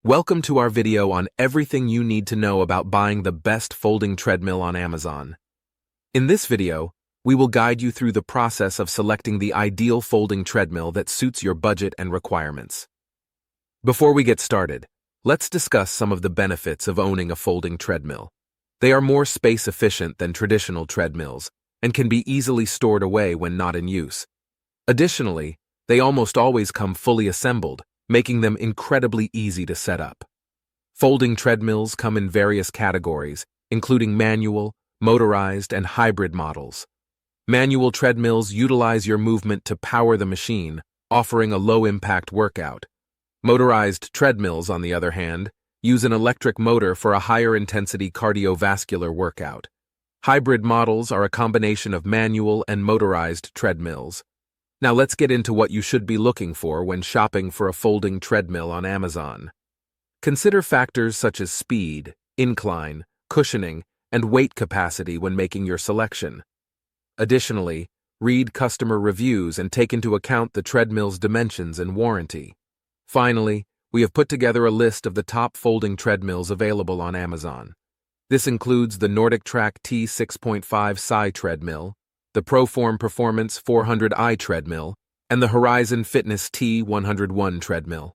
Welcome to our video on everything you need to know about buying the best folding treadmill on Amazon. In this video, we will guide you through the process of selecting the ideal folding treadmill that suits your budget and requirements. Before we get started, let's discuss some of the benefits of owning a folding treadmill. They are more space efficient than traditional treadmills and can be easily stored away when not in use. Additionally, they almost always come fully assembled, making them incredibly easy to set up. Folding treadmills come in various categories, including manual, motorized, and hybrid models. Manual treadmills utilize your movement to power the machine, offering a low-impact workout. Motorized treadmills, on the other hand, use an electric motor for a higher-intensity cardiovascular workout. Hybrid models are a combination of manual and motorized treadmills. Now let's get into what you should be looking for when shopping for a folding treadmill on Amazon. Consider factors such as speed, incline, cushioning, and weight capacity when making your selection. Additionally, read customer reviews and take into account the treadmill's dimensions and warranty. Finally, we have put together a list of the top folding treadmills available on Amazon. This includes the Nordic Track T6.5 Psi treadmill, the Proform Performance 400i treadmill, and the Horizon Fitness T101 treadmill.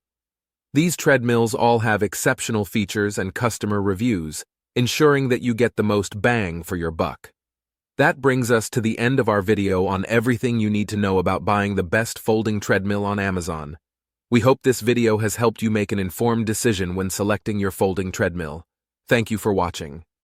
These treadmills all have exceptional features and customer reviews, ensuring that you get the most bang for your buck. That brings us to the end of our video on everything you need to know about buying the best folding treadmill on Amazon. We hope this video has helped you make an informed decision when selecting your folding treadmill. Thank you for watching.